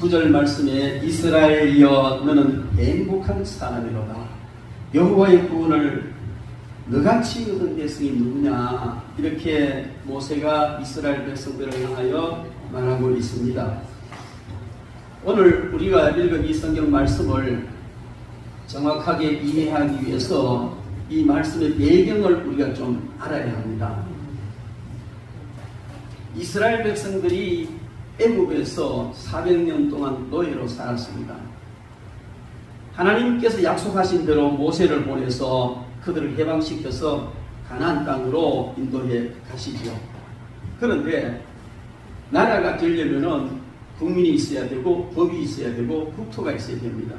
19절 말씀에 이스라엘이여 너는 행복한 사람이로다. 여호와의 구원을 너같이 얻은 백성이 누구냐, 이렇게 모세가 이스라엘 백성들을 향하여 말하고 있습니다. 오늘 우리가 읽은 이 성경 말씀을 정확하게 이해하기 위해서 이 말씀의 배경을 우리가 좀 알아야 합니다. 이스라엘 백성들이 애굽에서 400년 동안 노예로 살았습니다. 하나님께서 약속하신 대로 모세를 보내서 그들을 해방시켜서 가나안 땅으로 인도해 가시죠. 그런데 나라가 되려면은 국민이 있어야 되고 법이 있어야 되고 국토가 있어야 됩니다.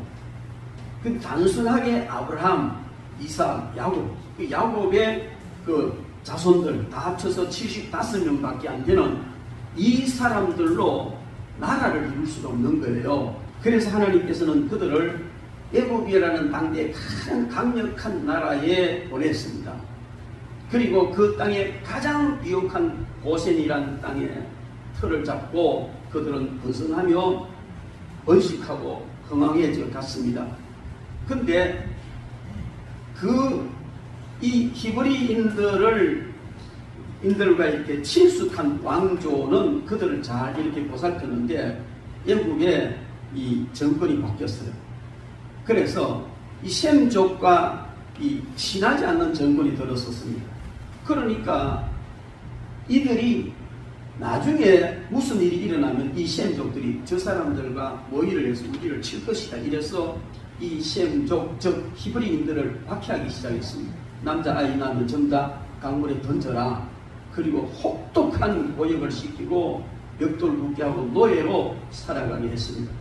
그 단순하게 아브라함, 이삭, 야곱, 그 야곱의 그 자손들 다 합쳐서 75명밖에 안 되는 이 사람들로 나라를 이룰 수가 없는 거예요. 그래서 하나님께서는 그들을 애굽이라는 당대의 큰 강력한 나라에 보냈습니다. 그리고 그 땅에 가장 비옥한 고센이라는 땅에 틀을 잡고 그들은 번성하며 번식하고 흥왕해져 갔습니다. 근데 이 히브리인들과 이렇게 친숙한 왕조는 그들을 잘 이렇게 보살폈는데 영국에 이 정권이 바뀌었어요. 그래서 이 셈족과 이 친하지 않는 정권이 들었었습니다. 그러니까 이들이 나중에 무슨 일이 일어나면 이 셈족들이 저 사람들과 모의를 해서 우리를 칠 것이다. 이래서 이 셈족, 즉 히브리인들을 박해하기 시작했습니다. 남자아이 낳으면 전부 강물에 던져라. 그리고 혹독한 고역을 시키고 벽돌 굽게 하고 노예로 살아가게 했습니다.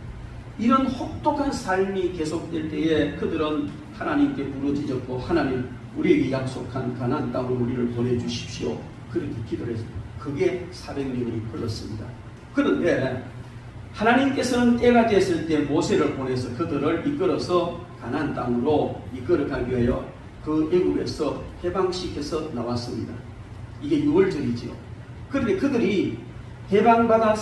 이런 혹독한 삶이 계속될 때에 그들은 하나님께 부르짖었고, 하나님 우리에게 약속한 가나안 땅으로 우리를 보내주십시오. 그렇게 기도를 했습니다. 그게 400년이 흘렀습니다. 그런데 하나님께서는 때가 됐을 때 모세를 보내서 그들을 이끌어서 가나안 땅으로 이끌어가기 위하여 그 애굽에서 해방시켜서 나왔습니다. 이게 6월절이죠. 그런데 그들이 해방받아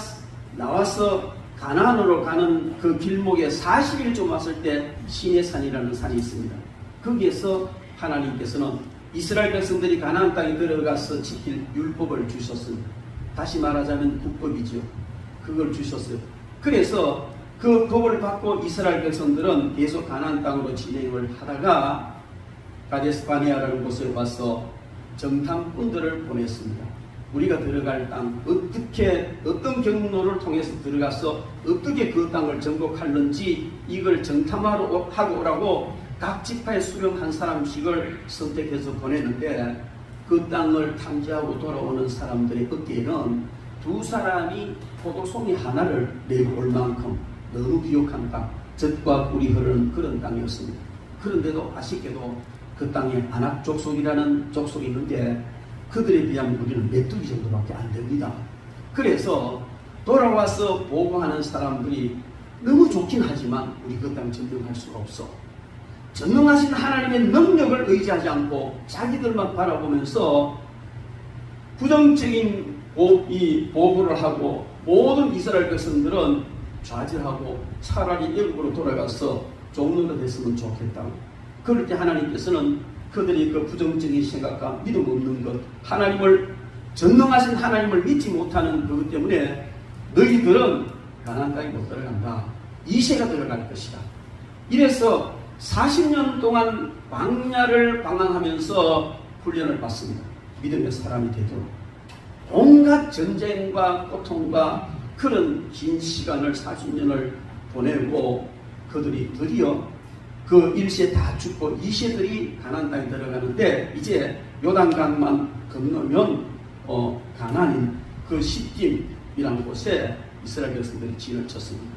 나와서 가나안으로 가는 그 길목에 40일 좀 왔을 때 시내산이라는 산이 있습니다. 거기에서 하나님께서는 이스라엘 백성들이 가나안 땅에 들어가서 지킬 율법을 주셨습니다. 다시 말하자면 국법이죠. 그걸 주셨어요. 그래서 그 법을 받고 이스라엘 백성들은 계속 가나안 땅으로 진행을 하다가 가데스 바네아라는 곳에 와서 정탐꾼들을 보냈습니다. 우리가 들어갈 땅, 어떤 경로를 통해서 들어가서 어떻게 그 땅을 정복하는지 이걸 정탐하러 하고 오라고 각 지파에 수령 한 사람씩을 선택해서 보냈는데, 그 땅을 탐지하고 돌아오는 사람들의 어깨에는 두 사람이 포도송이 하나를 메고 올 만큼 너무 비옥한 땅, 젖과 꿀이 흐르는 그런 땅이었습니다. 그런데도 아쉽게도 그 땅에 아낙 족속이라는 족속이 있는데 그들에 비하면 우리는 메뚜기 정도밖에 안 됩니다. 그래서 돌아와서 보고하는 사람들이 너무 좋긴 하지만 우리 그 땅 점령할 수가 없어. 전능하신 하나님의 능력을 의지하지 않고 자기들만 바라보면서 부정적인 보고를 하고 모든 이스라엘 백성들은 좌절하고 차라리 애굽으로 돌아가서 종로가 됐으면 좋겠다고. 그럴 때 하나님께서는 그들이 그 부정적인 생각과 믿음 없는 것, 하나님을 전능하신 하나님을 믿지 못하는 그것 때문에 너희들은 가나안 땅에 못 들어간다. 이세가 들어갈 것이다. 이래서 40년 동안 광야를 방황하면서 훈련을 받습니다. 믿음의 사람이 되도록. 온갖 전쟁과 고통과 그런 긴 시간을 40년을 보내고 그들이 드디어 그 1세 다 죽고 2세들이 가나안 땅에 들어가는데, 이제 요단강만 건너면 가나안인 그 시딤이라는 곳에 이스라엘 백성들이 진을 쳤습니다.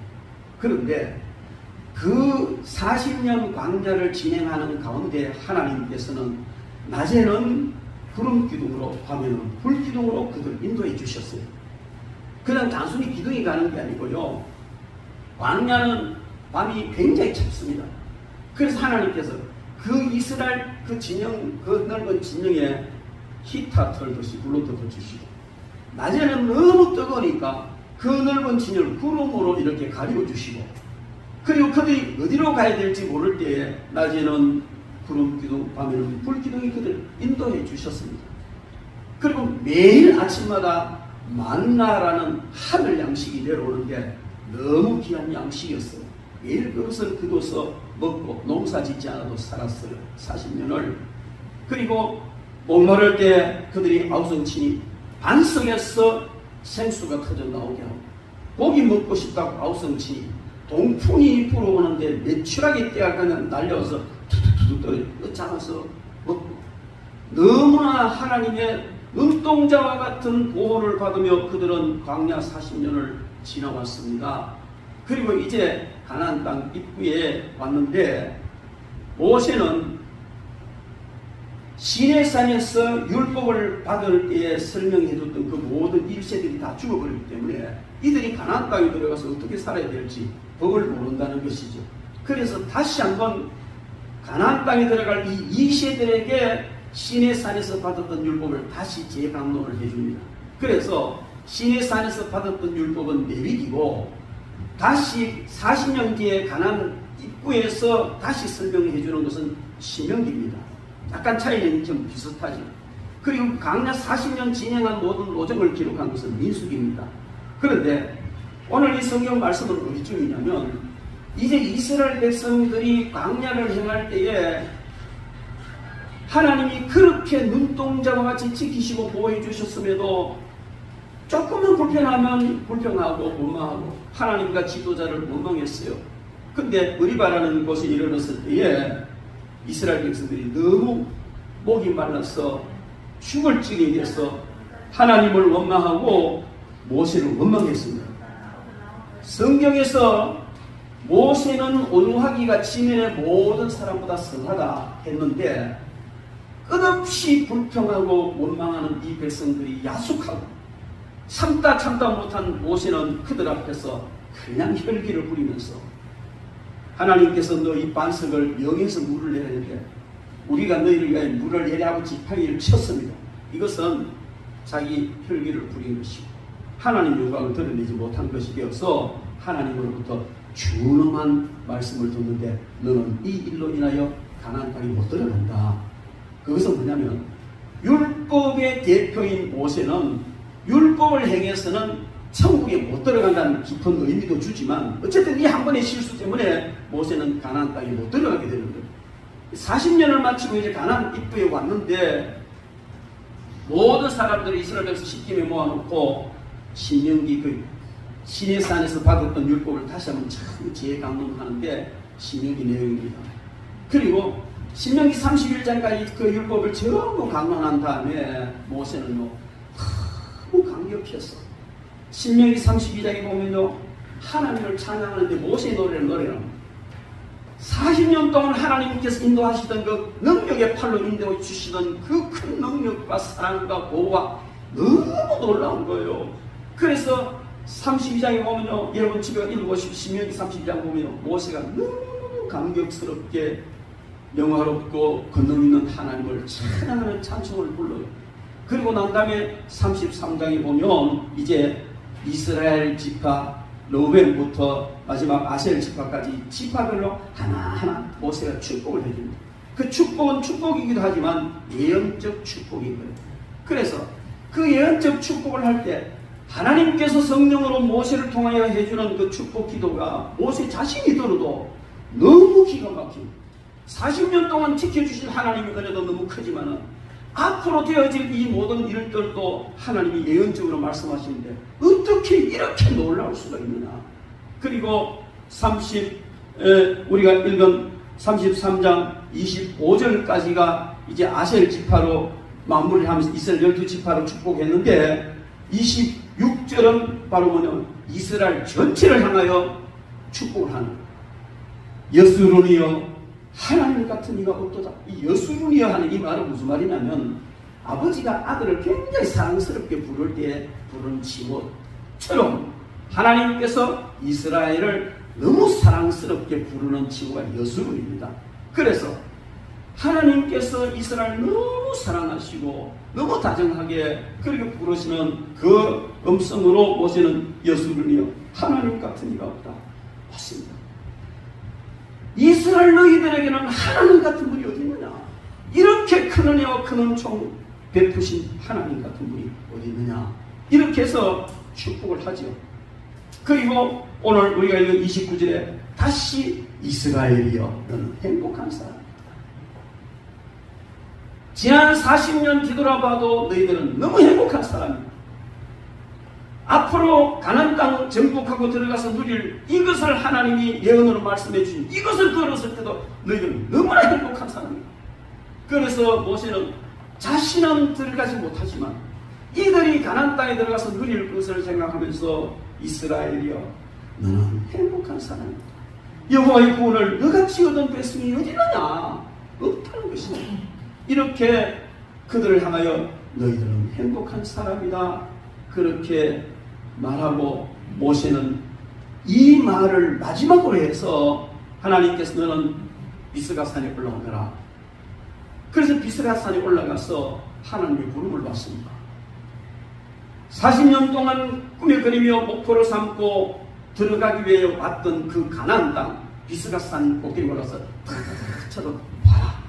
그런데 그 40년 광야를 진행하는 가운데 하나님께서는 낮에는 구름 기둥으로, 밤에는 불 기둥으로 그들을 인도해 주셨어요. 그냥 단순히 기둥이 가는 게 아니고요, 광야는 밤이 굉장히 찹습니다. 그래서 하나님께서 그 이스라엘 그 진영, 그 넓은 진영에 히타 털듯이 불로 덮어주시고, 낮에는 너무 뜨거우니까 그 넓은 진을 구름으로 이렇게 가리고 주시고, 그리고 그들이 어디로 가야 될지 모를 때에 낮에는 구름 기둥, 밤에는 불 기둥이 그들을 인도해 주셨습니다. 그리고 매일 아침마다 만나라는 하늘 양식이 내려오는데 너무 귀한 양식이었어요. 매일 그것을 거둬서 먹고 농사 짓지 않아도 살았어요. 40년을. 그리고 목마를 때 그들이 아우성친이 반석에서 생수가 터져 나오게 하고, 고기 먹고 싶다고 아우성친이 동풍이 불어오는데 매출하게 떼가 그냥 날려서 툭툭툭 잡아서 먹고, 너무나 하나님의 눈동자와 같은 보호를 받으며 그들은 광야 40년을 지나왔습니다. 그리고 이제 가나안 땅 입구에 왔는데, 모세는 시내산에서 율법을 받을 때에 설명해줬던 그 모든 1세들이 다 죽어버리기 때문에 이들이 가나안 땅에 들어가서 어떻게 살아야 될지 법을 모른다는 것이죠. 그래서 다시 한번 가나안 땅에 들어갈 이 2세들에게 시내산에서 받았던 율법을 다시 재강론을 해줍니다. 그래서 시내산에서 받았던 율법은 레위기고, 다시 40년 뒤에 가나안 입구에서 다시 설명해 주는 것은 신명기입니다. 약간 차이는 좀 비슷하죠. 그리고 광야 40년 진행한 모든 노정을 기록한 것은 민수기입니다. 그런데 오늘 이 성경 말씀은 어디쯤이냐면, 이제 이스라엘 백성들이 광야를 행할 때에 하나님이 그렇게 눈동자와 같이 지키시고 보호해 주셨음에도 조금은 불편하면 불평하고 원망하고 하나님과 지도자를 원망했어요. 근데 느리바라는 곳에 이르렀을 때에 이스라엘 백성들이 너무 목이 말라서 죽을 찌게 돼서 하나님을 원망하고 모세를 원망했습니다. 성경에서 모세는 온유하기가 지면의 모든 사람보다 선하다 했는데, 끝없이 불평하고 원망하는 이 백성들이 야속하고 참다 못한 모세는 그들 앞에서 그냥 혈기를 부리면서, 하나님께서 너희 반석을 영에서 물을 내려야 돼. 우리가 너희를 위하여 물을 내려하고 지팡이를 쳤습니다. 이것은 자기 혈기를 부린 것이고 하나님 영광을 드러내지 못한 것이 되어서 하나님으로부터 준엄한 말씀을 듣는데, 너는 이 일로 인하여 가나안 땅에 못 들어간다. 그것은 뭐냐면, 율법의 대표인 모세는 율법을 행해서는 천국에 못 들어간다는 깊은 의미도 주지만, 어쨌든 이 한 번의 실수 때문에 모세는 가나안 땅에 못 들어가게 되는 거예요. 40년을 마치고 이제 가나안 입구에 왔는데, 모든 사람들이 이스라엘에서 십김에 모아놓고 신명기 그 시내산에서 받았던 율법을 다시 한번 참 재강론하는데 신명기 내용입니다. 그리고 신명기 31장까지 그 율법을 전부 강론한 다음에 모세는 너무 감격했어. 신명기 32장에 보면요, 하나님을 찬양하는데 모세의 노래를 노래합니다. 40년 동안 하나님께서 인도하시던 그 능력의 팔로 인도해 주시던 그 큰 능력과 사랑과 보호가 너무 놀라운 거예요. 그래서 32장에 보면요, 여러분 집에 읽어보시고 신명기 32장 보면요, 모세가 너무 감격스럽게 영화롭고 권능 있는 하나님을 찬양하는 찬송을 불러요. 그리고 난 다음에 33장에 보면 이제 이스라엘 지파 르우벤부터 마지막 아셀 지파까지 지파별로 하나하나 모세가 축복을 해줍니다. 그 축복은 축복이기도 하지만 예언적 축복인 거예요. 그래서 그 예언적 축복을 할 때 하나님께서 성령으로 모세를 통하여 해주는 그 축복 기도가 모세 자신이 들어도 너무 기가 막힙니다. 40년 동안 지켜주신 하나님의 은혜도 너무 크지만은 앞으로 되어질 이 모든 일들도 하나님이 예언적으로 말씀하시는데 어떻게 이렇게 놀라울 수가 있느냐. 그리고 우리가 읽은 33장 25절까지가 이제 아셀 지파로 마무리를 하면서 이스라엘 12지파로 축복했는데, 26절은 바로 뭐냐면 이스라엘 전체를 향하여 축복을 하는 거예요. 여수론이여 하나님 같은 이가 없도다. 이 여수론이여 하는 이 말은 무슨 말이냐면, 아버지가 아들을 굉장히 사랑스럽게 부를 때 부르는 칭호처럼 하나님께서 이스라엘을 너무 사랑스럽게 부르는 칭호가 여수론입니다. 그래서 하나님께서 이스라엘 너무 사랑하시고 너무 다정하게 그렇게 부르시는 그 음성으로 모세는 여수르며 하나님 같은 이가 없다. 맞습니다. 이스라엘 너희들에게는 하나님 같은 분이 어디 있느냐? 이렇게 큰 은혜와 큰 은총 베푸신 하나님 같은 분이 어디 있느냐? 이렇게 해서 축복을 하죠. 그리고 오늘 우리가 읽은 29절에 다시 이스라엘이여 너는 행복한 사람. 지난 40년 뒤돌아봐도 너희들은 너무 행복한 사람이다. 앞으로 가나안 땅 정복하고 들어가서 누릴 이것을 하나님이 예언으로 말씀해 주신 이것을 들었을 때도 너희들은 너무나 행복한 사람이다. 그래서 모세는 자신은 들어가지 못하지만 이들이 가나안 땅에 들어가서 누릴 것을 생각하면서 이스라엘이여 너는 행복한 사람이다. 여호와의 구원을 너같이 얻은 백성이 어디 있느냐? 없다는 것이다. 이렇게 그들을 향하여 너희들은 행복한 사람이다. 그렇게 말하고 모세는 이 말을 마지막으로 해서 하나님께서 너는 비스가산에 올라오더라. 그래서 비스가산에 올라가서 하나님의 부름을 받습니다. 40년 동안 꿈에 그리며 목표로 삼고 들어가기 위해 왔던 그 가나안 땅 비스가산 꼭대기 올라서 탁 쳐도 봐라.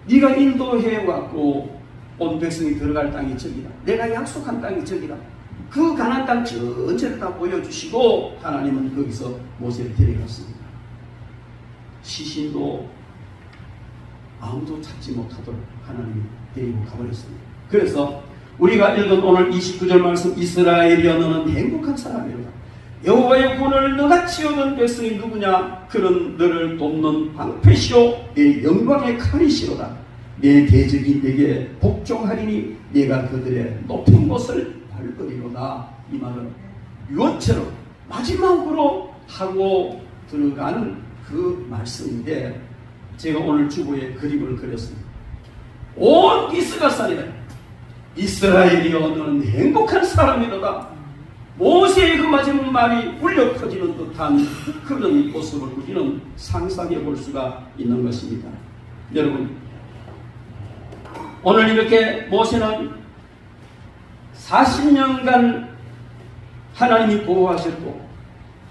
네가 인도해 왔고 온 백성이 들어갈 땅이 저기다. 내가 약속한 땅이 저기다. 그 가나안 땅 전체를 다 보여주시고 하나님은 거기서 모세를 데려갔습니다. 시신도 아무도 찾지 못하도록 하나님이 데리고 가버렸습니다. 그래서 우리가 읽은 오늘 29절 말씀 이스라엘이여 너는 행복한 사람이로다. 여호와의 구원을 너같이 얻은 백성이 누구냐? 그런 너를 돕는 방패시오 내 영광의 칼이시로다. 내 대적이 내게 복종하리니 내가 그들의 높은 곳을 밟으리로다. 이 말은 유언처럼 마지막으로 하고 들어가는 그 말씀인데 제가 오늘 주보에 그림을 그렸습니다. 온 비스가산이다. 이스라엘이여 너는 행복한 사람이로다. 모세의 그 마지막 말이 울려 퍼지는 듯한 그런 모습을 우리는 상상해 볼 수가 있는 것입니다. 여러분, 오늘 이렇게 모세는 40년간 하나님이 보호하셨고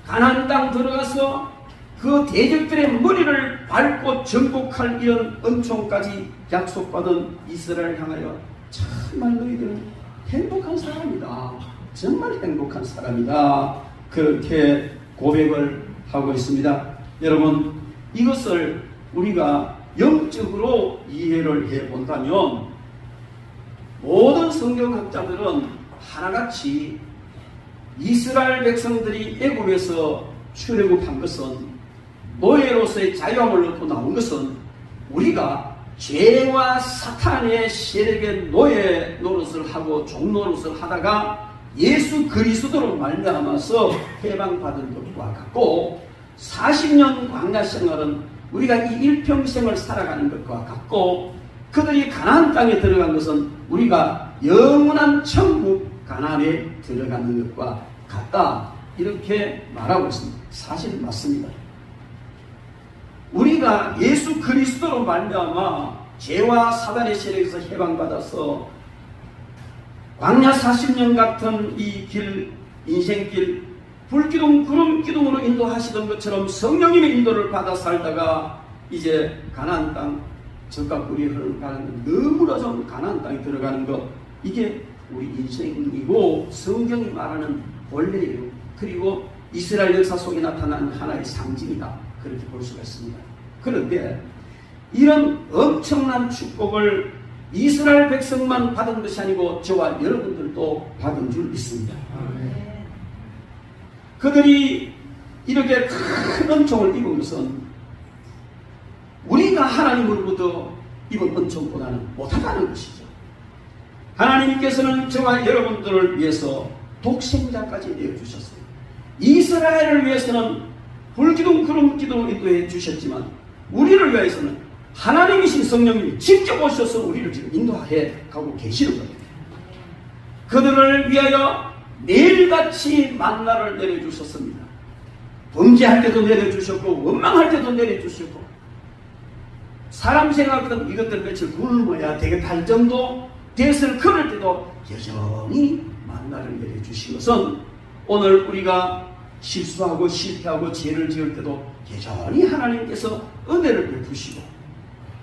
가나안 땅 들어가서 그 대적들의 머리를 밟고 정복할 이런 은총까지 약속받은 이스라엘을 향하여 정말 너희들은 행복한 사람이다. 정말 행복한 사람이다. 그렇게 고백을 하고 있습니다. 여러분, 이것을 우리가 영적으로 이해를 해본다면 모든 성경학자들은 하나같이 이스라엘 백성들이 애굽에서 출애굽한 것은 노예로서의 자유함을 얻고 나온 것은 우리가 죄와 사탄의 세력의 노예 노릇을 하고 종노릇을 하다가 예수 그리스도로 말미암아서 해방받은 것과 같고 40년 광야 생활은 우리가 이 일평생을 살아가는 것과 같고 그들이 가나안 땅에 들어간 것은 우리가 영원한 천국 가나안에 들어가는 것과 같다. 이렇게 말하고 있습니다. 사실 맞습니다. 우리가 예수 그리스도로 말미암아 죄와 사단의 세력에서 해방받아서 광야 40년 같은 이 길, 인생길, 불기둥, 구름기둥으로 인도하시던 것처럼 성령님의 인도를 받아 살다가 이제 가나안 땅, 젖과 꿀이 흐르는 너무나 좋은 가나안 땅에 들어가는 것, 이게 우리 인생이고 성경이 말하는 본래예요. 그리고 이스라엘 역사 속에 나타난 하나의 상징이다. 그렇게 볼 수가 있습니다. 그런데 이런 엄청난 축복을 이스라엘 백성만 받은 것이 아니고 저와 여러분들도 받은 줄 믿습니다. 그들이 이렇게 큰 은총을 입은 것은 우리가 하나님으로부터 입은 은총보다는 못하다는 것이죠. 하나님께서는 저와 여러분들을 위해서 독생자까지 내어주셨어요. 이스라엘을 위해서는 불기둥 구름기둥을 인도해 주셨지만 우리를 위해서는 하나님이신 성령님이 직접 오셔서 우리를 지금 인도해 가고 계시는 겁니다. 그들을 위하여 매일같이 만나를 내려주셨습니다. 범죄할 때도 내려주셨고 원망할 때도 내려주셨고 사람 생각보다 이것들 며칠 굶어야 되겠다 할 정도 됐을 그럴 때도 여전히 만나를 내려주신 것은 오늘 우리가 실수하고 실패하고 죄를 지을 때도 여전히 하나님께서 은혜를 베푸시고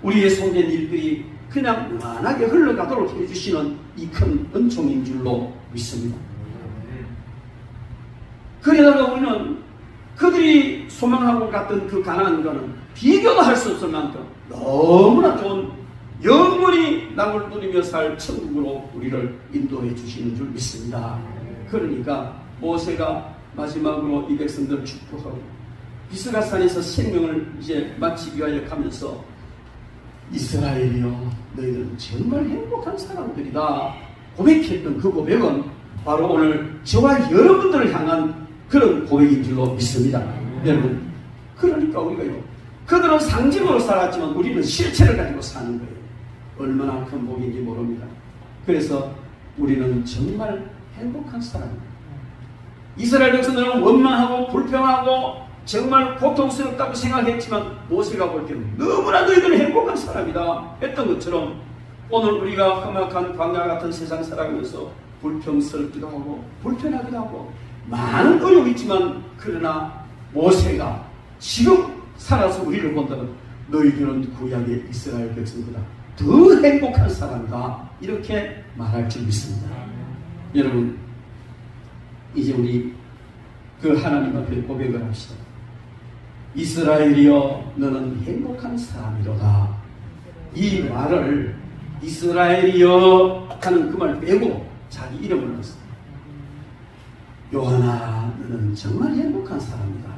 우리의 손댄 일들이 그냥 무난하게 흘러가도록 해주시는 이 큰 은총인 줄로 믿습니다. 그러다가 우리는 그들이 소망하고 갔던 그 가나안과는 비교도 할 수 없을 만큼 너무나 좋은 영원히 남을 누리며 살 천국으로 우리를 인도해 주시는 줄 믿습니다. 그러니까 모세가 마지막으로 이 백성들을 축복하고 비스가산에서 생명을 이제 마치기 위하여 가면서 이스라엘이여 너희들은 정말 행복한 사람들이다 고백했던 그 고백은 바로 오늘 저와 여러분들을 향한 그런 고백인 줄로 믿습니다. 여러분, 그러니까 우리가요, 그들은 상징으로 살았지만 우리는 실체를 가지고 사는 거예요. 얼마나 큰 복인지 모릅니다. 그래서 우리는 정말 행복한 사람입니다. 이스라엘 백성들은 원망하고 불평하고 정말 고통스럽다고 생각했지만 모세가 볼 때는 너무나 너희들은 행복한 사람이다 했던 것처럼 오늘 우리가 험악한 광야 같은 세상 살아가면서 불평스럽기도 하고 불편하기도 하고 많은 어려움이 있지만 그러나 모세가 지금 살아서 우리를 본다면 너희들은 구약의 이스라엘 백성보다 더 행복한 사람이다 이렇게 말할 줄 믿습니다. 여러분, 이제 우리 그 하나님 앞에 고백을 합시다. 이스라엘이여 너는 행복한 사람이로다. 이 말을 이스라엘이여 하는 그 말 빼고 자기 이름을 넣었습니다. 요한아 너는 정말 행복한 사람이다.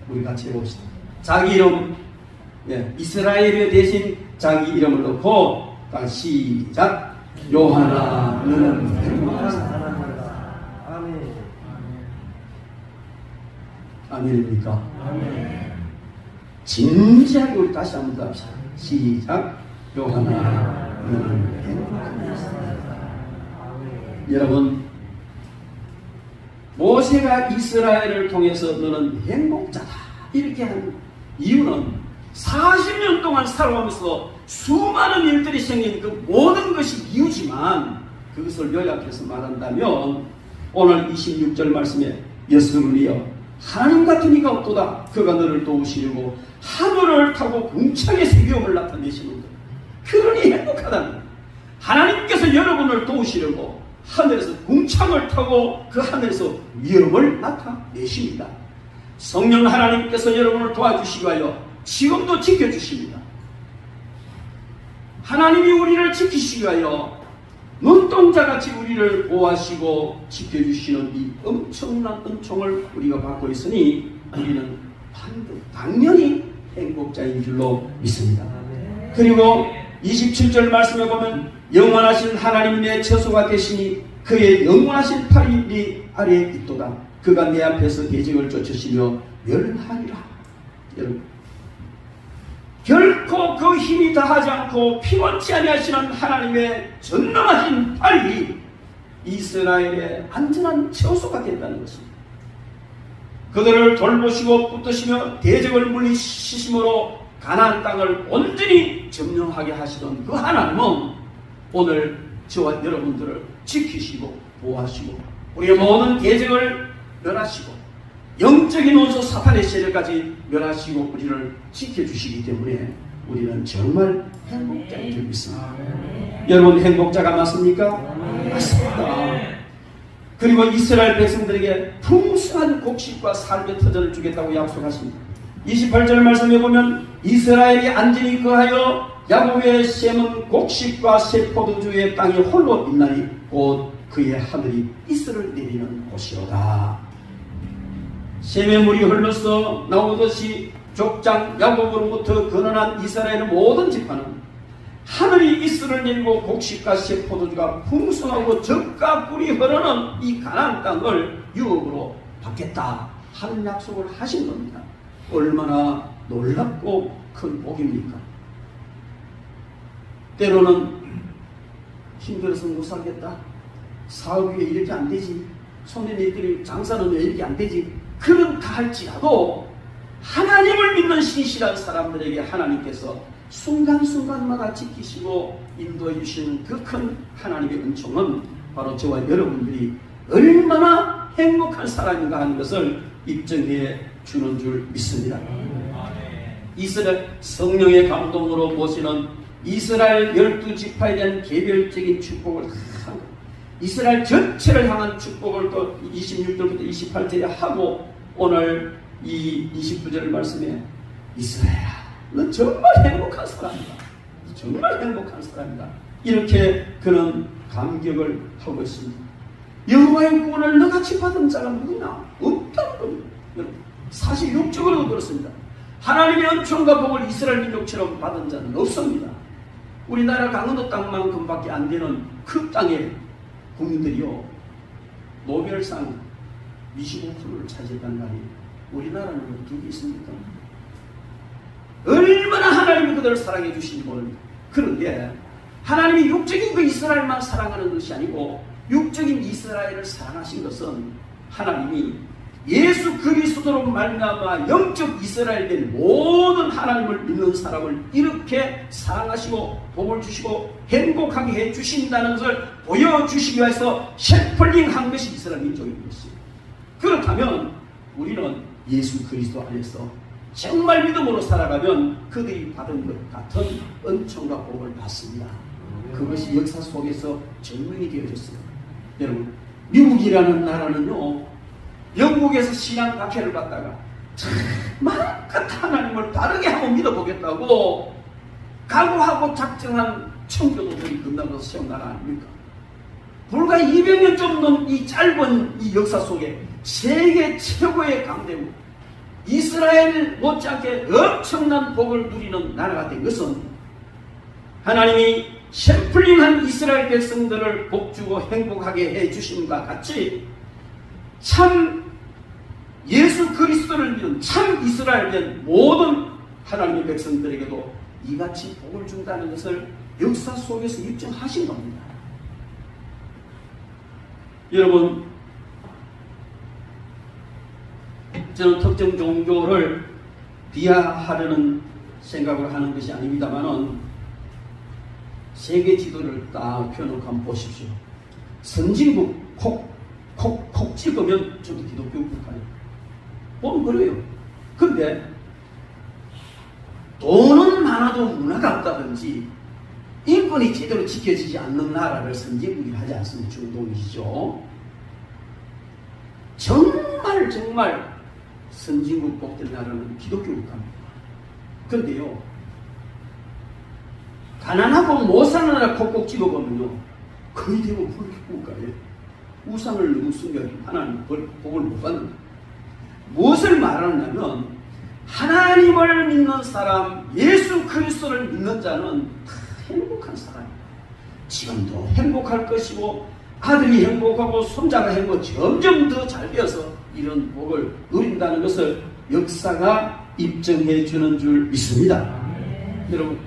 우리 같이 해봅시다. 자기 이름, 이스라엘의 대신 자기 이름을 넣고 다시 시작. 요한아 너는 행복한 사람이다. 아멘. 아멘입니까? 아멘. 진지하게 우리 다시 한번 더 합시다. 시작. 요한아 너는 행복한 사람이다. 여러분, 모세가 이스라엘을 통해서 너는 행복자다 이렇게 한 이유는 40년 동안 살아오면서 수많은 일들이 생긴 그 모든 것이 이유지만 그것을 요약해서 말한다면 오늘 26절 말씀에 여스루리여 하나님 같은 이가 없도다. 그가 너를 도우시려고 하늘을 타고 궁창의 세계음을 나타내시는 것. 그러니 행복하다는 거예요. 하나님께서 여러분을 도우시려고 하늘에서 궁창을 타고 그 하늘에서 위엄을 나타내십니다. 성령 하나님께서 여러분을 도와주시기 위하여 지금도 지켜주십니다. 하나님이 우리를 지키시기 위하여 눈동자같이 우리를 보호하시고 지켜주시는 이 엄청난 은총을 우리가 받고 있으니 우리는 당연히 행복자인 줄로 믿습니다. 그리고 27절 말씀에 보면 영원하신 하나님 내 처소가 되시니 그의 영원하신 팔이 네 아래에 있도다. 그가 내 앞에서 대적을 쫓으시며 멸하리라. 여러분, 결코 그 힘이 다하지 않고 피곤치 아니하시는 하나님의 전능하신 팔이 이스라엘의 안전한 처소가 된다는 것입니다. 그들을 돌보시고 붙드시며 대적을 물리치심으로 가나안 땅을 온전히 점령하게 하시던 그 하나님은 오늘 저와 여러분들을 지키시고 보호하시고 우리의 모든 대적을 멸하시고 영적인 원수 사탄의 세력까지 멸하시고 우리를 지켜주시기 때문에 우리는 정말 행복자인 줄 믿습니다. 여러분, 행복자가 맞습니까? 맞습니다. 그리고 이스라엘 백성들에게 풍성한 곡식과 삶의 터전을 주겠다고 약속하십니다. 28절 말씀에 보면 이스라엘이 안전히 거하여 야곱의 셈은 곡식과 새 포도주의 땅이 홀로 있나니 곧 그의 하늘이 이슬을 내리는 곳이로다. 셈의 물이 흘러서 나오듯이 족장 야곱으로부터 건너난 이스라엘의 모든 지파는 하늘이 이슬을 내리고 곡식과 새 포도주가 풍성하고 젖과 꿀이 흐르는 이 가나안 땅을 유업으로 받겠다 하는 약속을 하신 겁니다. 얼마나 놀랍고 큰 복입니까? 때로는 힘들어서 못 살겠다, 사업이 왜 이렇게 안 되지, 손님들이 장사는 왜 이렇게 안 되지, 그렇다 할지라도 하나님을 믿는 신실한 사람들에게 하나님께서 순간순간마다 지키시고 인도해 주시는 그 큰 하나님의 은총은 바로 저와 여러분들이 얼마나 행복한 사람인가 하는 것을 입증해 주는 줄 믿습니다. 이스라엘 성령의 감동으로 모시는 이스라엘 12지파에 대한 개별적인 축복을 하고 이스라엘 전체를 향한 축복을 또 26절부터 28절에 하고 오늘 이 29절 말씀에 이스라엘아 너 정말 행복한 사람이다. 정말 행복한 사람이다. 이렇게 그런 감격을 하고 있습니다. 여호와의 구원을 너같이 받은 자가 누구냐? 없다는 겁니다. 사실 육적으로도 그렇습니다. 하나님의 은총과 복을 이스라엘 민족처럼 받은 자는 없습니다. 우리나라 강원도 땅만큼밖에 안 되는 그 땅의 국민들이요 노벨상 25%를 차지했단 말이에요. 우리나라는 두 개 있습니까? 얼마나 하나님이 그들을 사랑해 주시는지 모릅니다. 그런데 하나님이 육적인 그 이스라엘만 사랑하는 것이 아니고 육적인 이스라엘을 사랑하신 것은 하나님이 예수 그리스도로 말미암아 영적 이스라엘 된 모든 하나님을 믿는 사람을 이렇게 사랑하시고 복을 주시고 행복하게 해주신다는 것을 보여주시기 위해서 셰플링한 것이 이스라엘 민족인 것입니다. 그렇다면 우리는 예수 그리스도 안에서 정말 믿음으로 살아가면 그들이 받은 것 같은 은총과 복을 받습니다. 그것이 역사 속에서 증명이 되어졌습니다. 여러분 미국이라는 나라는요 영국에서 신앙학회를 받다가 마음껏 하나님을 다르게 한번 믿어보겠다고 각오하고 작정한 청교도들이 건너가서 세운 나라 아닙니까? 불과 200년 좀 넘는 이 짧은 이 역사 속에 세계 최고의 강대국 이스라엘 못지않게 엄청난 복을 누리는 나라가 된 것은 하나님이 샘플링한 이스라엘 백성들을 복주고 행복하게 해주심과 같이 참 예수 그리스도를 믿는 참 이스라엘 된 모든 하나님의 백성들에게도 이같이 복을 준다는 것을 역사 속에서 입증하신 겁니다. 여러분 저는 특정 종교를 비하하려는 생각을 하는 것이 아닙니다만은 세계 지도를 딱 펴놓고 한번 보십시오. 선진국 콕 찍으면 저도 기독교 국가예요. 보면 그래요. 그런데 돈은 많아도 문화가 없다든지 인권이 제대로 지켜지지 않는 나라를 선진국이 하지 않습니다. 중동이시죠. 정말 선진국 복된 나라는 기독교 국가입니다. 그런데요 가난하고 못 사는 나라 콕콕 집어보면요 거의 대부분 불교 국가예요. 우상을 너무 숨겨가지고 하나님 복을 못 받는다. 무엇을 말하느냐면 하나님을 믿는 사람 예수 그리스도를 믿는 자는 다 행복한 사람입니다. 지금도 행복할 것이고 아들이 행복하고 손자가 행복하고 점점 더 잘 되어서 이런 복을 누린다는 것을 역사가 입증해 주는 줄 믿습니다. 여러분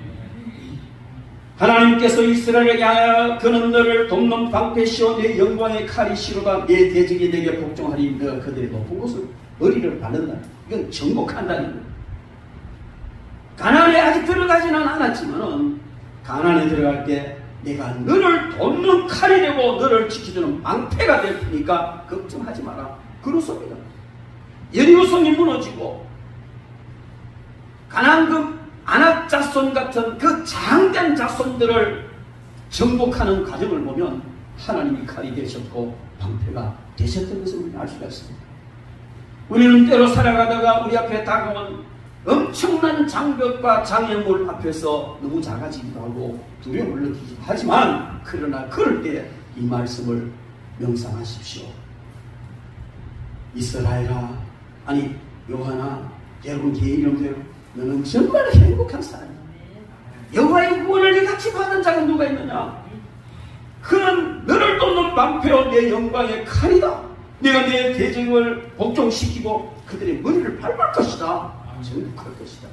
하나님께서 이스라엘에게 하여 그는 너를 돕는 방패시오 내 영광의 칼이시로다 내 대적이 내게 복종하리 너가 그들의 높은 곳을 머리를 바른다. 이건 정복한다는 거예요. 가나안에 아직 들어가지는 않았지만 가나안에 들어갈 때 내가 너를 돕는 칼이 되고 너를 지켜주는 방패가 될 테니까 걱정하지 마라. 그렇습니다. 여리고성이 무너지고 가나안 그 아낙 자손 같은 그 장대한 자손들을 정복하는 과정을 보면 하나님이 칼이 되셨고 방패가 되셨던 것을 우리는 알 수가 있습니다. 우리는 때로 살아가다가 우리 앞에 다가온 엄청난 장벽과 장애물 앞에서 너무 작아지기도 하고 두려움을 느끼기도 하지만 그러나 그럴 때 이 말씀을 명상하십시오. 이스라엘아 아니 요한아 여러분 제 이름대로 너는 정말 행복한 사람이야. 여호와의 구원을 이같이 받은 자가 누가 있느냐? 그는 너를 돕는 방패로 내 영광의 칼이다. 내가 내 대적을 복종시키고 그들의 머리를 밟을 것이다. 정복할 것이다.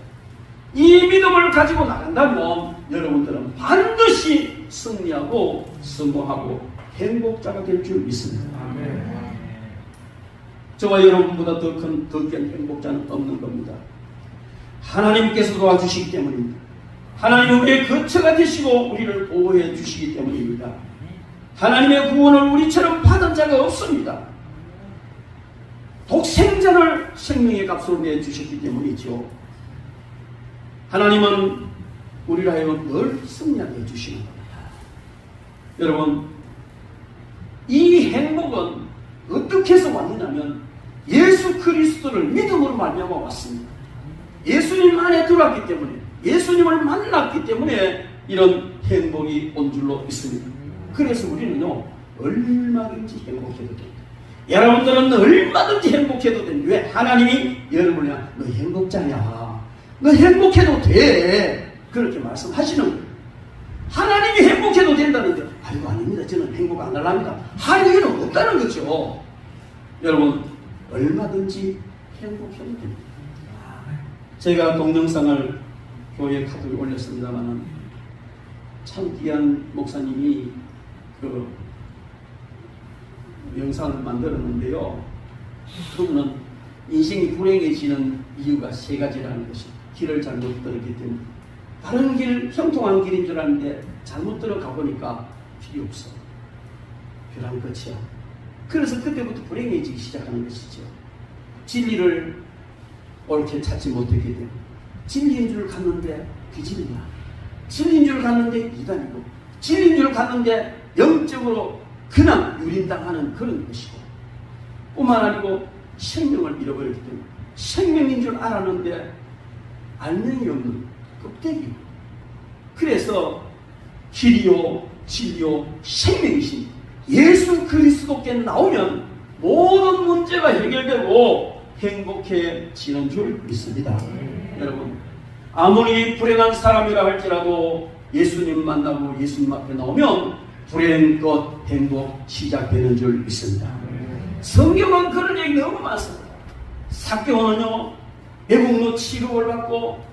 이 믿음을 가지고 나간다면 여러분들은 반드시 승리하고 성공하고 행복자가 될 줄 믿습니다. 저와 여러분보다 더 큰 행복자는 없는 겁니다. 하나님께서 도와주시기 때문입니다. 하나님은 우리의 거처가 되시고 우리를 보호해 주시기 때문입니다. 하나님의 구원을 우리처럼 받은 자가 없습니다. 독생자를 생명의 값으로 내주셨기 때문이죠. 하나님은 우리를 하여금 늘 승리하게 해주시는 겁니다. 여러분, 이 행복은 어떻게 해서 왔느냐면 예수 그리스도를 믿음으로 말미암아 왔습니다. 예수님 안에 들어왔기 때문에, 예수님을 만났기 때문에 이런 행복이 온 줄로 믿습니다. 그래서 우리는요, 얼마든지 행복해도 됩니다. 여러분들은 얼마든지 행복해도 됩니다. 왜? 하나님이 여러분을 향해 너 행복자냐, 너 행복해도 돼, 그렇게 말씀하시는 거예요. 하나님이 행복해도 된다는데 아이고 아닙니다, 저는 행복 안 하랍니다, 할 일은 없다는 거죠. 여러분, 얼마든지 행복해도 됩니다. 제가 동영상을 교회 카드에 올렸습니다만 참 귀한 목사님이 그 영상을 만들었는데요. 그분은 인생이 불행해지는 이유가 세 가지라는 것이, 길을 잘못 들었기 때문에. 다른 길, 형통한 길인 줄 알았는데 잘못 들어가 보니까 길이 없어. 벼랑 끝이야. 그래서 그때부터 불행해지기 시작하는 것이죠. 진리를 옳게 찾지 못했기 때문에. 진리인 줄 갔는데 비진리야. 진리인 줄 갔는데 이단이고, 진리인 줄 갔는데 영적으로 그냥 유린당하는 그런 것이고, 뿐만 아니고 생명을 잃어버렸기 때문에 생명인 줄 알았는데 알맹이 없는 껍데기고, 그래서 길이요 진리요 생명이신 예수 그리스도께 나오면 모든 문제가 해결되고 행복해지는 줄 믿습니다. 여러분, 아무리 불행한 사람이라 할지라도 예수님 만나고 예수님 앞에 나오면 불행 끝 행복 시작되는 줄 믿습니다. 성경은 그런 얘기 너무 많습니다. 삭개오는요, 애국노 취급을 받고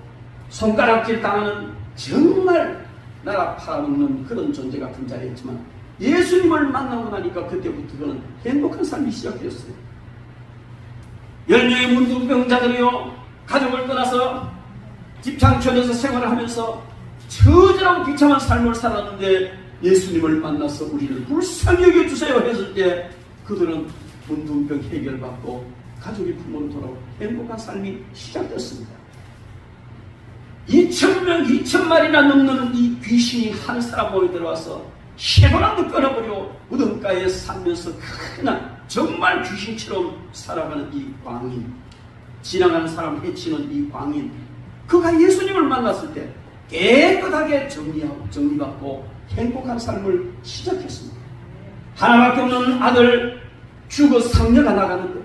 손가락질 당하는 정말 나라 팔아먹는 그런 존재 같은 자리였지만 예수님을 만나고 나니까 그때부터 그는 행복한 삶이 시작되었어요. 10명의 문둥병자들이요, 가족을 떠나서 집창촌에서 생활을 하면서 처절하고 비참한 삶을 살았는데 예수님을 만나서 우리를 불쌍히 여겨주세요 했을 때 그들은 문둥병 해결받고 가족이 부모로 돌아오고 행복한 삶이 시작됐습니다. 2,000명, 2,000마리나 넘는 이 귀신이 한 사람 모여 들어와서 해바람도 끊어버리고 무덤가에 살면서 그냥 정말 귀신처럼 살아가는 이 광인, 지나가는 사람 해치는 이 광인, 그가 예수님을 만났을 때 깨끗하게 정리받고 행복한 삶을 시작했습니다. 하나밖에 없는 아들 죽어 상녀가 나가는데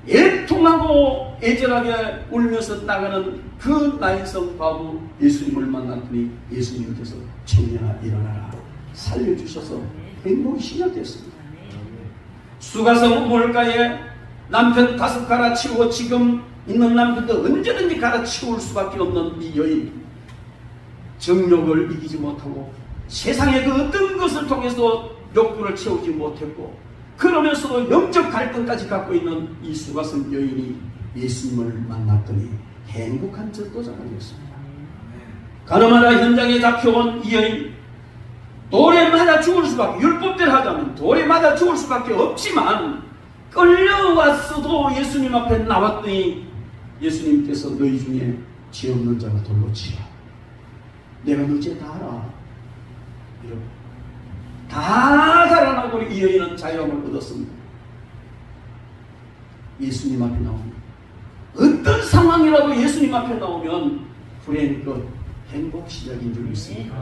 애통하고 애절하게 울면서 나가는 그 나인성 과부 예수님을 만났더니 예수님께서 청년아 일어나라 살려주셔서 행복이 시작됐습니다. 수가성 우물가에 남편 5 갈아치우고 지금 있는 남편도 언제든지 갈아치울 수밖에 없는 이 여인, 정욕을 이기지 못하고 세상의 그 어떤 것을 통해서 욕구를 채우지 못했고 그러면서도 영적 갈등까지 갖고 있는 이 수가성 여인이 예수님을 만났더니 행복한 전도자가 되었습니다. 가나마나 현장에 잡혀온 이 여인, 돌에 맞아 죽을 수밖에, 율법대로 하자면 돌에 맞아 죽을 수밖에 없지만 끌려왔어도 예수님 앞에 나왔더니 예수님께서 너희 중에 죄 없는 자가 돌로 치라. 내가 너 죄 다 알아. 이러고 다 달아나고 이 여인은 자유함을 얻었습니다. 예수님 앞에 나오면 어떤 상황이라도 예수님 앞에 나오면 불행 끝 행복 시작인 줄 믿습니다.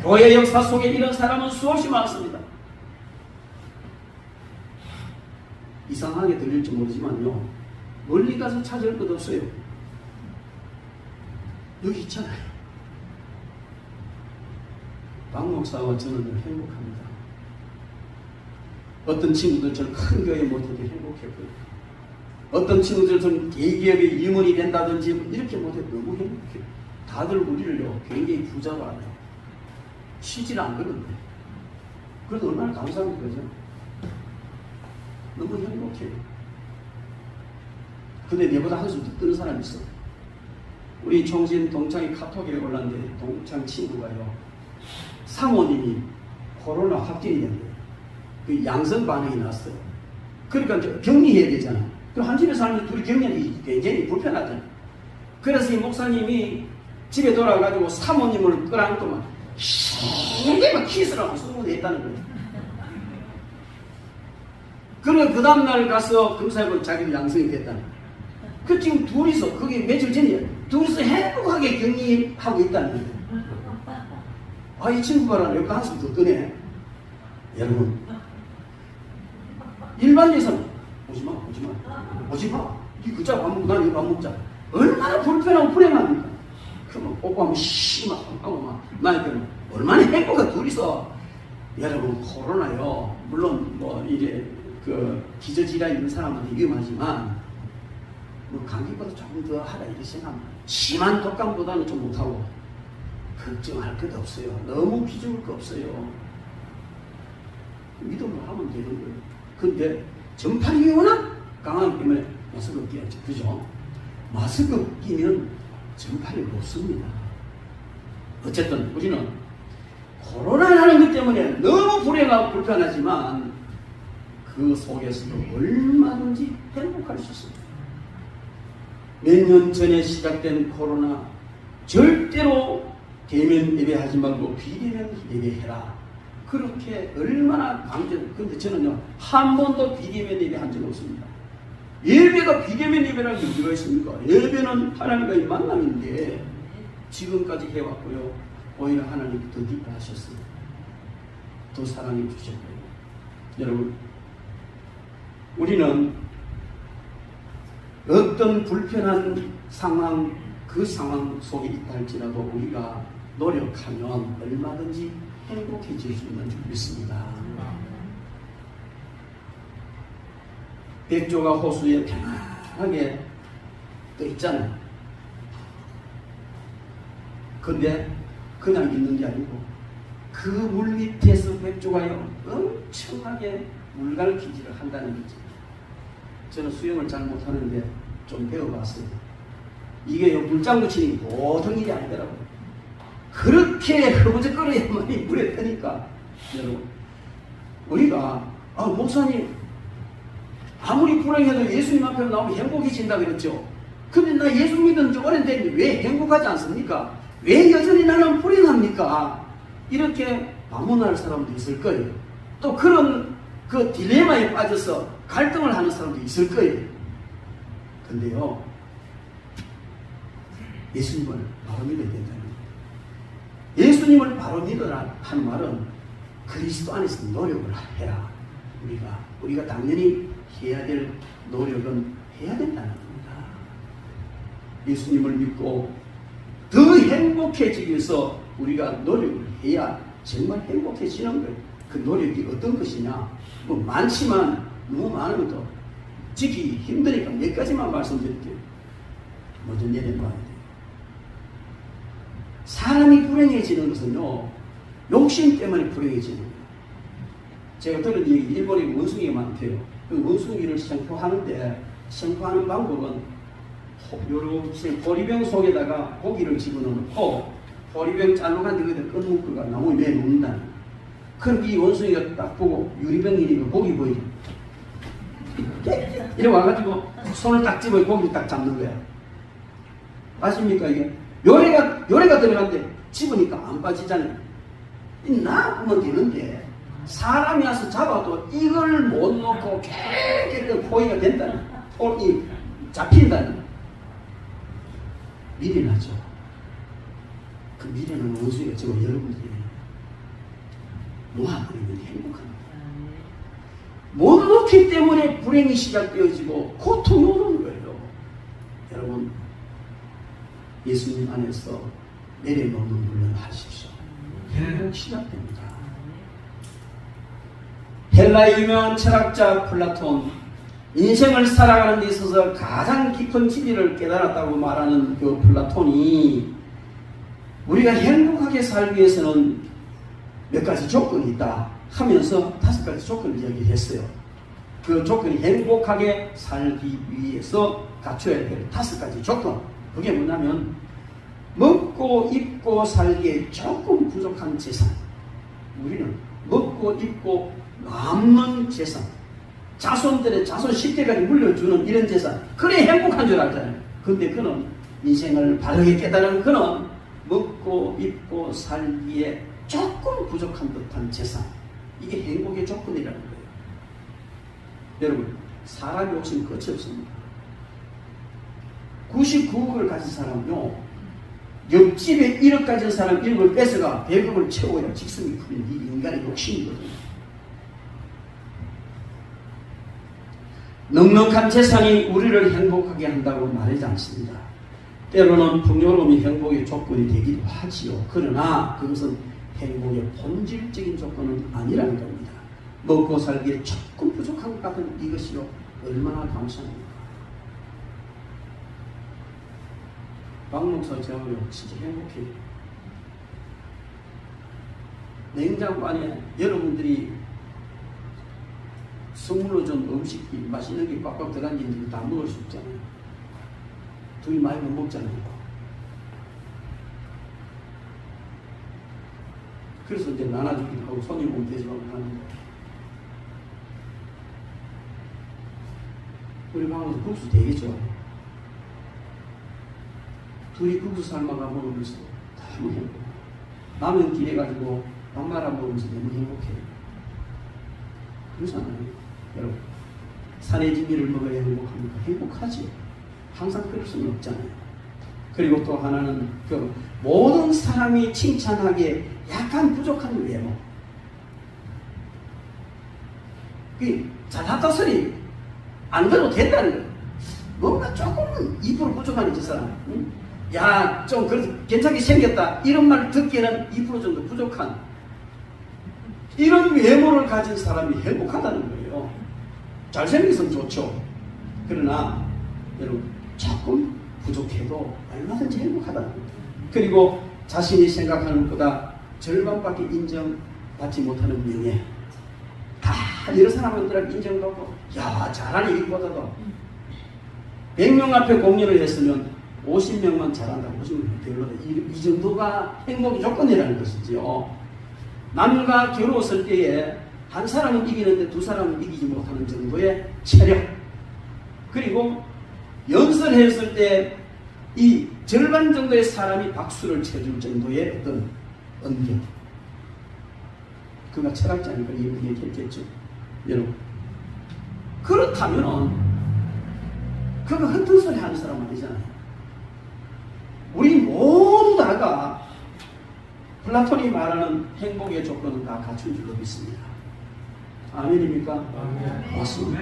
교회 역사 속에 이런 사람은 수없이 많습니다. 이상하게 들릴지 모르지만요, 멀리 가서 찾을 것 없어요. 여기 있잖아요. 박 목사와 저는 늘 행복합니다. 어떤 친구들 저는 큰 교회 못해도 행복했고요. 어떤 친구들 저는 대기업의 임원이 된다든지 이렇게 못해도 너무 행복해요. 다들 우리를요 굉장히 부자로 알아요. 쉬지는 않거든요. 그래도 얼마나 감사합니까? 그죠? 너무 행복해요. 근데 내보다 한숨 더 뜨는 사람이 있어. 우리 총신 동창이 카톡에 올랐는데 동창 친구가요. 사모님이 코로나 확진이 된대요. 그 양성 반응이 났어요. 그러니까 격리해야 되잖아. 그럼 한 집에 사는 둘이 격리하기 굉장히 불편하잖아. 그래서 이 목사님이 집에 돌아가가지고 사모님을 끌어안고 막 세게 막 키스를 하고 소문을 했다는 거예요. 그래 그 다음날 가서 검사해보면 자기도 양성이 됐다는 거예요. 그 지금 둘이서 그게 며칠 전이에요. 둘이서 행복하게 격리하고 있다는 거예요. 아, 이 친구가 여기 한숨 더 뜨네. 여러분, 일반에서는 오지마, 오지마, 오지마. 이 그자 밥 먹고 난 이거 밥 먹자. 얼마나 불편하고 불행합니까? 그러면 오빠하면 씨막 하고 막 나니까 얼마나 행복해 둘이서. 여러분, 코로나요. 물론 뭐 이제 그 기저질환 있는 사람한테 위험하지만 뭐 감기보다 조금 더 하다 이렇게 생각합니다. 심한 독감보다는 좀 못하고 걱정할 것도 없어요. 너무 비좁을 거 없어요. 믿음으로 하면 되는 거예요. 근데 전파력이 워낙 강하기 때문에 마스크 끼야죠. 그죠? 마스크 끼면 전파력이 없습니다. 어쨌든 우리는 코로나라는 것 때문에 너무 불행하고 불편하지만 그 속에서도 얼마든지 행복할 수 있습니다. 몇 년 전에 시작된 코로나 절대로 대면 예배하지 말고 비대면 예배해라. 그렇게 얼마나 강조. 근데 저는요 한 번도 비대면 예배한 적 없습니다. 예배가 비대면 예배라는 게 어디가 있습니까? 예배는 하나님과의 만남인데 지금까지 해왔고요. 오히려 하나님이 더 기뻐하셨어요. 더 사랑해 주셨고요. 여러분, 우리는 어떤 불편한 상황, 그 상황 속에 있다 할지라도 우리가 노력하면 얼마든지 행복해질 수 있는 줄 믿습니다. 백조가 호수에 편안하게 떠 있잖아요. 근데 그냥 있는 게 아니고 그 물 밑에서 백조가요 엄청나게 물갈퀴질을 한다는 거죠. 저는 수영을 잘 못하는데 좀 배워봤어요. 이게 물장구 치는 게 보통 일이 아니더라고요. 그렇게 허벅지거려야만이 물에 뜨니까. 여러분, 우리가 목사님 아무리 불행해도 예수님 앞에 나오면 행복해진다 그랬죠. 근데 나 예수 믿은 지 오래됐는데 왜 행복하지 않습니까? 왜 여전히 나는 불행합니까? 이렇게 반문할 사람도 있을 거예요. 또 그런 그 딜레마에 빠져서 갈등을 하는 사람도 있을 거예요. 근데요, 예수님을 바로 믿어야 된다는 거예요. 예수님을 바로 믿어라 하는 말은 그리스도 안에서 노력을 해라. 우리가 당연히 해야 될 노력은 해야 된다는 겁니다. 예수님을 믿고 더 행복해지기 위해서 우리가 노력을 해야 정말 행복해지는 거예요. 그 노력이 어떤 것이냐? 뭐 많지만 너무 많으면 또 지키기 힘드니까 몇 가지만 말씀드릴게요. 먼저 내려놔야 돼요. 사람이 불행해지는 것은요, 욕심 때문에 불행해지는 거예요. 제가 들은 얘기, 일본에 원숭이가 많대요. 그 원숭이를 생포하는데, 생포하는 방법은 요렇게 보리병 속에다가 고기를 집어넣고 보리병 잘록한 데 거기다 끈묶어가 나무에 매놓는다. 그럼 이 원숭이가 딱 보고 유리병이니까 고기 보이죠. 이래 와가지고 손을 딱 집어 고기 딱 잡는 거야. 아십니까 이게? 요래가 들어갔는데 집으니까 안 빠지잖아요. 놔두면 되는데 사람이 와서 잡아도 이걸 못 놓고 계속 포위가 된다는, 이 잡힌다는. 미련하죠. 그 미련한 원수가 저거 여러분들이 놓아버리면 행복합니다. 못 놓기 때문에 불행이 시작되어지고 고통이 오는 거예요. 여러분, 예수님 안에서 내려놓는 훈련을 하십시오. 행복 시작됩니다. 헬라의 유명한 철학자 플라톤, 인생을 살아가는 데 있어서 가장 깊은 진리를 깨달았다고 말하는 그 플라톤이 우리가 행복하게 살기 위해서는 몇 가지 조건이 있다 하면서 5가지 조건을 이야기했어요. 그 조건이 행복하게 살기 위해서 갖춰야 될 5가지 조건. 그게 뭐냐면 먹고 입고 살기에 조금 부족한 재산. 우리는 먹고 입고 남는 재산, 자손들의 자손 10대까지 물려주는 이런 재산, 그래 행복한 줄 알잖아요. 근데 그는 인생을 바르게 깨달은 그는 먹고 입고 살기에 조금 부족한 듯한 재산, 이게 행복의 조건이라는 거예요. 여러분, 사람의 욕심 끝이 없습니다. 99억을 가진 사람은요, 옆집에 1억 가진 사람 1억을 뺏어가 100억을 채워야 직성이 풀린 이 인간의 욕심이거든요. 넉넉한 재산이 우리를 행복하게 한다고 말하지 않습니다. 때로는 풍요로움이 행복의 조건이 되기도 하지요. 그러나 그것은 행복의 본질적인 조건은 아니라는 겁니다. 먹고 살기에 조금 부족한 것 같은 이것이요, 얼마나 감사합니까? 박목사 저하고요, 진짜 행복해요. 냉장고 안에 여러분들이 선물로 준 음식이 맛있는 게 꽉꽉 들어있는데 다 먹을 수 없잖아요. 둘이 많이 못 먹잖아요. 그래서 이제 나눠주기도 하고 손님 오면 대접하고 하는 거예요. 우리 방에서 국수 되게 좋아해요. 둘이 국수 삶아가 먹으면서 너무 행복해요. 라면 길해가지고 밥 말아 먹으면서 너무 행복해요. 그러잖아요. 여러분, 산의 진미를 먹어야 행복합니까? 행복하지. 항상 그럴 수는 없잖아요. 그리고 또 하나는 그 모든 사람이 칭찬하기에 약간 부족한 외모. 그 잘났다 소리 안 들어도 된다는 거예요. 뭔가 조금은 2% 부족한 이 사람. 응? 야, 좀 그래도 괜찮게 생겼다, 이런 말 듣기에는 2% 정도 부족한 이런 외모를 가진 사람이 행복하다는 거예요. 잘생겨서는 좋죠. 그러나 여러분, 조금 부족해도 얼마든지 행복하다는 거예요. 그리고 자신이 생각하는 것보다 절반밖에 인정받지 못하는 명예. 다 여러 사람들한테 인정받고, 야, 잘하네, 이보다도 100명 앞에 공연을 했으면 50명만 잘한다, 50명 별로다, 이 정도가 행복의 조건이라는 것이지요. 남과 겨루었을 때에 한 사람은 이기는데 두 사람은 이기지 못하는 정도의 체력, 그리고 연설했을 때 이 절반 정도의 사람이 박수를 쳐줄 정도의 어떤 언격, 그가 철학지 않을까 이렇게 얘기했겠죠. 여러분, 그렇다면 그가 헛된 소리 하는 사람 아니잖아요. 우리 모두 다가 플라톤이 말하는 행복의 조건은 다 갖춘 줄로 믿습니다. 아멘입니까? 아멘. 맞습니다.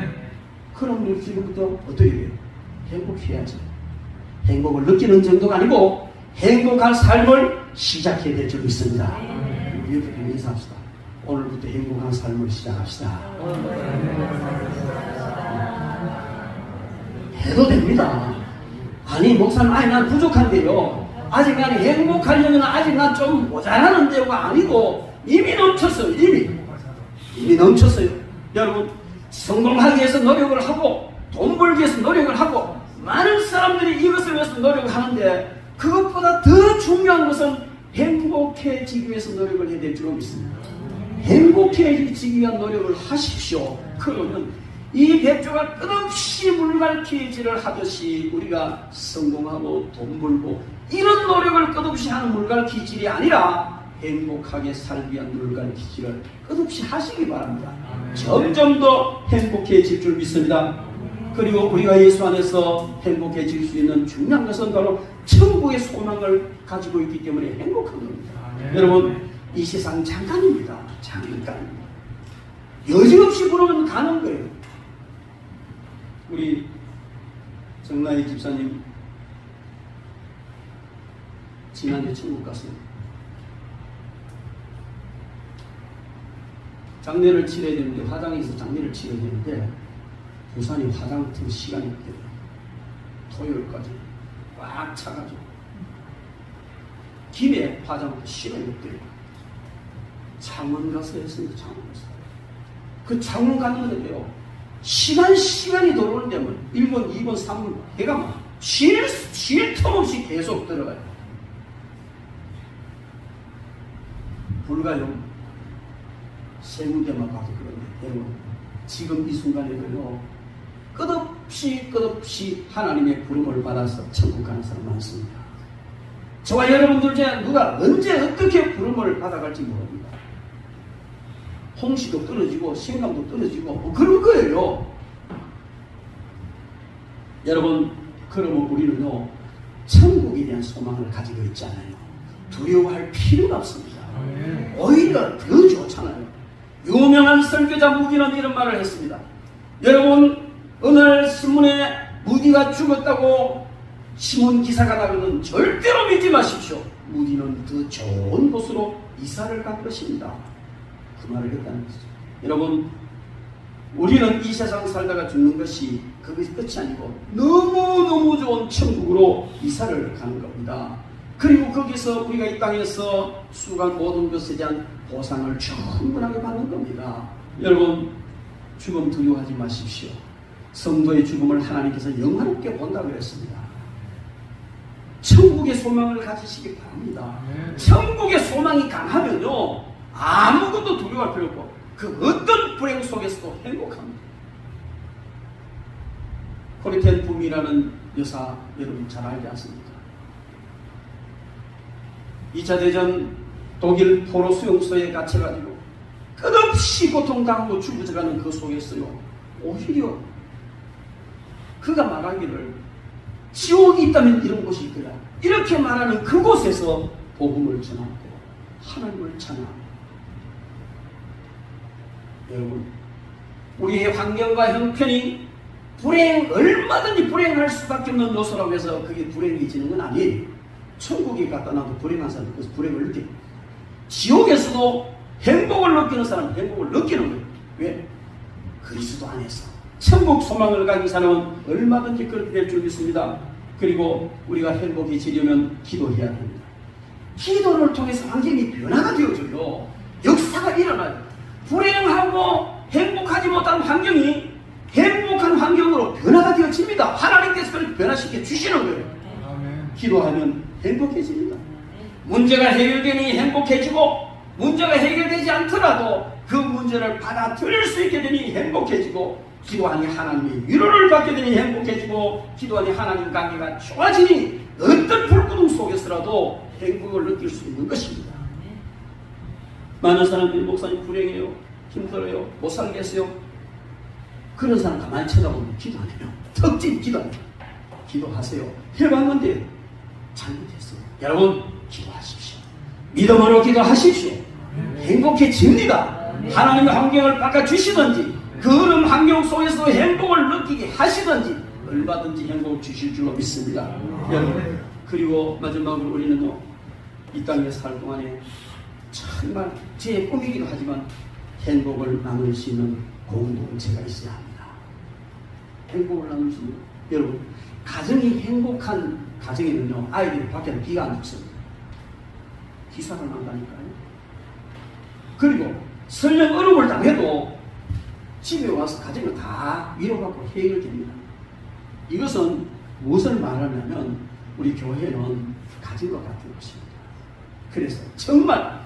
그럼 우리 지금부터 어떻게 해요? 행복해야지. 행복을 느끼는 정도가 아니고 행복한 삶을 시작해야 될 줄 믿습니다. 이렇게 인사합시다. 오늘부터 행복한 삶을 시작합시다. 해도 됩니다. 아니, 목사님, 아니, 난 부족한데요. 아직 난 행복하려면 아직 난 좀 모자라는데요가 아니고, 이미 넘쳤어요. 이미 넘쳤어요. 여러분, 성공하기 위해서 노력을 하고, 돈 벌기 위해서 노력을 하고, 많은 사람들이 이것을 위해서 노력을 하는데, 그것보다 더 중요한 것은 행복해지기 위해서 노력을 해야 될 줄 믿습니다. 행복해지기 위한 노력을 하십시오. 그러면 이 백조가 끝없이 물갈퀴질을 하듯이 우리가 성공하고 돈 벌고 이런 노력을 끝없이 하는 물갈퀴질이 아니라 행복하게 살기 위한 물갈퀴질을 끝없이 하시기 바랍니다. 점점 더 행복해질 줄 믿습니다. 그리고 우리가 예수 안에서 행복해질 수 있는 중요한 것은 바로 천국의 소망을 가지고 있기 때문에 행복한 겁니다. 여러분, 이 세상 잠깐입니다. 잠깐. 여지없이 부르면 가는 거예요. 우리 정나희 집사님 지난주에 천국 갔어요. 장례를 치러야 되는데, 화장에서 장례를 치러야 되는데 부산이 화장 같은 시간이 없대요. 토요일까지 꽉 차가지고 김에 화장 시간이 없대요. 창원 가서 했습니다. 창원 가서. 그 창원 갔는데요, 시간이 들어오는데 뭐 1번, 2번, 3번 해가 막 쉴 틈 없이 계속 들어가요. 불가요. 세 군데만 봐도 그런데 여러분 지금 이 순간에도요 끝없이 하나님의 부름을 받아서 천국 가는 사람 많습니다. 저와 여러분들 중에 누가 언제 어떻게 부름을 받아갈지 모릅니다. 홍시도 떨어지고 신감도 떨어지고 뭐 그런 거예요. 여러분 그러면 우리는요 천국에 대한 소망을 가지고 있잖아요. 두려워할 필요가 없습니다. 오히려 더 좋잖아요. 유명한 설교자 무디는 이런 말을 했습니다. 여러분 오늘 신문에 무디가 죽었다고 신문 기사가 나거든 절대로 믿지 마십시오. 무디는 더 좋은 곳으로 이사를 갈 것입니다. 그 말을 했다는 것이죠. 여러분 우리는 이 세상 살다가 죽는 것이 그것이 끝이 아니고 너무너무 좋은 천국으로 이사를 가는 겁니다. 그리고 거기서 우리가 이 땅에서 수고한 모든 것에 대한 보상을 충분하게 받는 겁니다. 여러분 죽음 두려워하지 마십시오. 성도의 죽음을 하나님께서 영화롭게 본다고 했습니다. 천국의 소망을 가지시기 바랍니다. 천국의 소망이 강하면요 아무것도 두려워할 필요 없고 그 어떤 불행 속에서도 행복합니다. 코리텐 붐이라는 여사 여러분 잘 알지 않습니까? 2차 대전 독일 포로 수용소에 갇혀가지고 끝없이 고통당하고 죽어가는 그 속에서요 오히려 그가 말하기를 지옥이 있다면 이런 곳이 있더라 이렇게 말하는 그곳에서 복음을 전하고 하나님을 찬양합니다. 여러분 우리의 환경과 형편이 얼마든지 불행할 수밖에 없는 요소라고 해서 그게 불행해지는 건 아니에요. 천국에 갖다 놔도 불행한 사람은 그래서 불행을 느껴요. 지옥에서도 행복을 느끼는 사람은 행복을 느끼는 거예요. 왜? 그리스도 안에서 천국 소망을 가진 사람은 얼마든지 그렇게 될 줄 믿습니다. 그리고 우리가 행복해지려면 기도해야 됩니다. 기도를 통해서 환경이 변화가 되어져요. 역사가 일어나요. 불행하고 행복하지 못한 환경이 행복한 환경으로 변화가 되어집니다. 하나님께서 그렇게 변화시켜 주시는 거예요. 기도하면 행복해집니다. 문제가 해결되니 행복해지고 문제가 해결되지 않더라도 그 문제를 받아들일 수 있게 되니 행복해지고 기도하니 하나님의 위로를 받게 되니 행복해지고 기도하니 하나님 관계가 좋아지니 어떤 불구름 속에서라도 행복을 느낄 수 있는 것입니다. 많은 사람들이 목사님 불행해요. 힘들어요. 못 살겠어요. 그런 사람 가만히 쳐다보면 기도 안 해요. 특징 기도 안 해요. 기도하세요. 해봤는데 잘못했어요. 여러분 기도하십시오. 믿음으로 기도하십시오. 행복해집니다. 하나님의 환경을 바꿔주시든지 그 어려운 환경 속에서 행복을 느끼게 하시든지 얼마든지 행복을 주실 줄로 믿습니다. 여러분 그리고 마지막으로 우리는요 이 땅에 살 동안에 정말 제 꿈이기도 하지만 행복을 나눌 수 있는 공동체가 있어야 합니다. 행복을 나눌 수 있는 여러분 가정이 행복한 가정에는요 아이들이 밖에서 기가 안 죽습니다. 기사가 난다니까요. 그리고 설령 어려움을 당해도 집에 와서 가정을 다 위로받고 해결됩니다. 이것은 무엇을 말하냐면 우리 교회는 가정과 같은 것입니다. 그래서 정말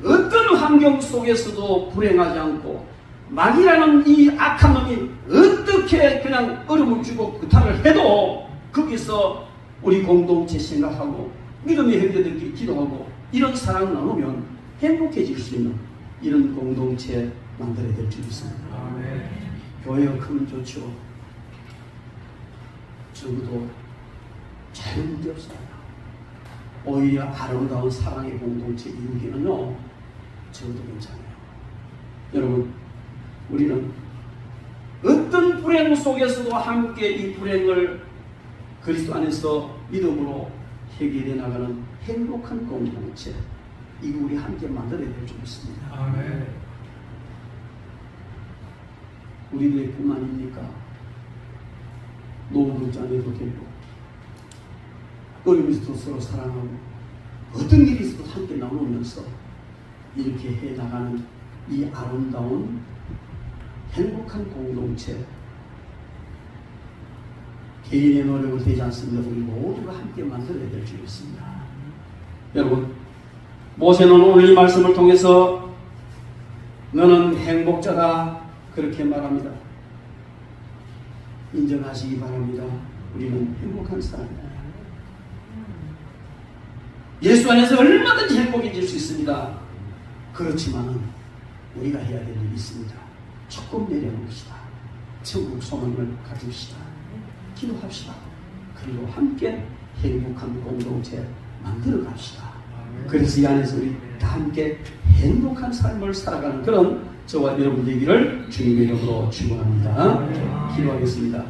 어떤 환경 속에서도 불행하지 않고 마귀라는 이 악한 놈이 어떻게 그냥 어려움을 주고 부탁을 해도 거기서 우리 공동체 생각하고 믿음의 형제들끼리 기도하고 이런 사랑을 나누면 행복해질 수 있는 이런 공동체 만들어야 될 줄 믿습니다. 교회가 크면 좋죠. 적어도 잘 문제 없어요. 오히려 아름다운 사랑의 공동체 이루기는요 적어도 괜찮아요. 여러분 우리는 어떤 불행 속에서도 함께 이 불행을 그리스도 안에서 믿음으로 해결해 나가는 행복한 공동체 이거 우리 함께 만들어야 될 줄 믿습니다. 아멘. 우리들의 뿐만입니까? 노후자매도 되고 어려움에서도 서로 사랑하고 어떤 일이 있어도 함께 나누면서 이렇게 해나가는 이 아름다운 행복한 공동체 개인의 노력을 되지 않습니다. 우리 모두가 함께 만들어야 될 줄 믿습니다. 여러분 모세는 오늘 이 말씀을 통해서 너는 행복자다 그렇게 말합니다. 인정하시기 바랍니다. 우리는 행복한 사람이다. 예수 안에서 얼마든지 행복해질 수 있습니다. 그렇지만 우리가 해야 될 일이 있습니다. 조금 내려놓읍시다. 천국 소망을 가집시다. 기도합시다. 그리고 함께 행복한 공동체 만들어 갑시다. 그래서 이 안에서 우리 다 함께 행복한 삶을 살아가는 그런 저와 여러분 되기를 주님의 이름으로 축원합니다. 기도하겠습니다.